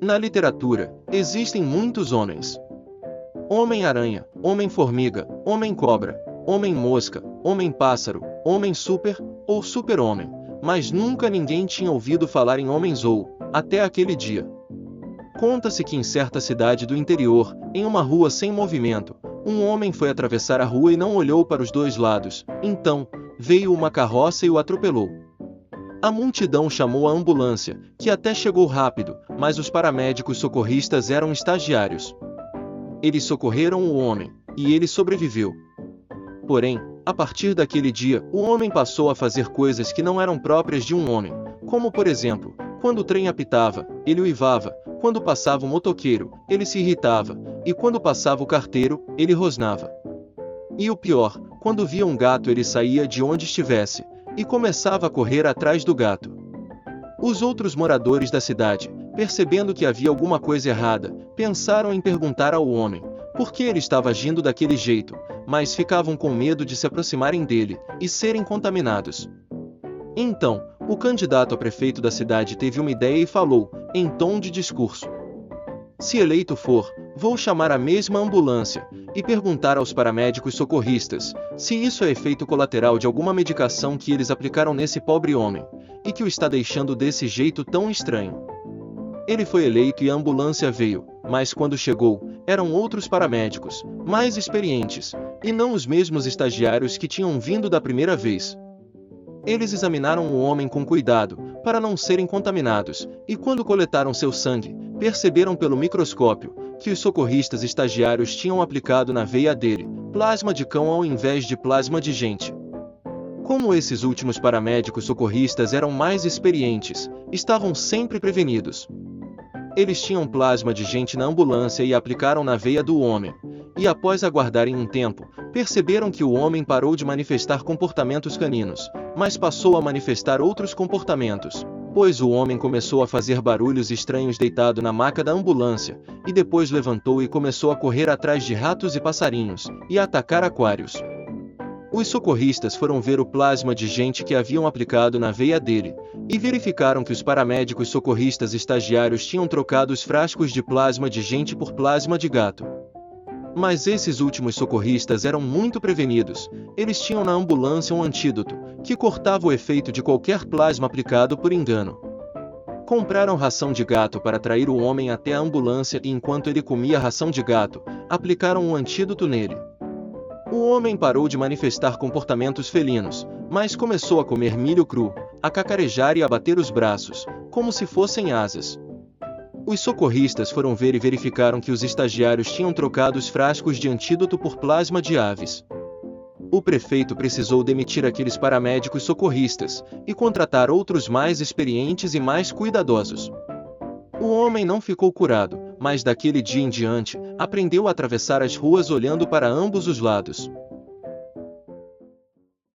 Na literatura, existem muitos homens. Homem-aranha, Homem-formiga, Homem-cobra, Homem-mosca, Homem-pássaro, Homem-super ou Super-homem, mas nunca ninguém tinha ouvido falar em Homem-zou, até aquele dia. Conta-se que em certa cidade do interior, em uma rua sem movimento, um homem foi atravessar a rua e não olhou para os dois lados, então, veio uma carroça e o atropelou. A multidão chamou a ambulância, que até chegou rápido, mas os paramédicos socorristas eram estagiários. Eles socorreram o homem, e ele sobreviveu. Porém, a partir daquele dia, o homem passou a fazer coisas que não eram próprias de um homem, como por exemplo, quando o trem apitava, ele uivava, quando passava o motoqueiro, ele se irritava, e quando passava o carteiro, ele rosnava. E o pior, quando via um gato ele saía de onde estivesse, e começava a correr atrás do gato. Os outros moradores da cidade, percebendo que havia alguma coisa errada, pensaram em perguntar ao homem por que ele estava agindo daquele jeito, mas ficavam com medo de se aproximarem dele e serem contaminados. Então, o candidato a prefeito da cidade teve uma ideia e falou, em tom de discurso: se eleito for, vou chamar a mesma ambulância e perguntar aos paramédicos socorristas se isso é efeito colateral de alguma medicação que eles aplicaram nesse pobre homem, e que o está deixando desse jeito tão estranho. Ele foi eleito e a ambulância veio, mas quando chegou, eram outros paramédicos, mais experientes, e não os mesmos estagiários que tinham vindo da primeira vez. Eles examinaram o homem com cuidado, para não serem contaminados, e quando coletaram seu sangue, perceberam pelo microscópio que os socorristas estagiários tinham aplicado na veia dele plasma de cão ao invés de plasma de gente. Como esses últimos paramédicos socorristas eram mais experientes, estavam sempre prevenidos. Eles tinham plasma de gente na ambulância e aplicaram na veia do homem, e após aguardarem um tempo, perceberam que o homem parou de manifestar comportamentos caninos, mas passou a manifestar outros comportamentos, pois o homem começou a fazer barulhos estranhos deitado na maca da ambulância, e depois levantou e começou a correr atrás de ratos e passarinhos, e a atacar aquários. Os socorristas foram ver o plasma de gente que haviam aplicado na veia dele, e verificaram que os paramédicos socorristas estagiários tinham trocado os frascos de plasma de gente por plasma de gato. Mas esses últimos socorristas eram muito prevenidos, eles tinham na ambulância um antídoto, que cortava o efeito de qualquer plasma aplicado por engano. Compraram ração de gato para atrair o homem até a ambulância e enquanto ele comia a ração de gato, aplicaram um antídoto nele. O homem parou de manifestar comportamentos felinos, mas começou a comer milho cru, a cacarejar e a bater os braços, como se fossem asas. Os socorristas foram ver e verificaram que os estagiários tinham trocado os frascos de antídoto por plasma de aves. O prefeito precisou demitir aqueles paramédicos socorristas e contratar outros mais experientes e mais cuidadosos. O homem não ficou curado, mas daquele dia em diante, aprendeu a atravessar as ruas olhando para ambos os lados.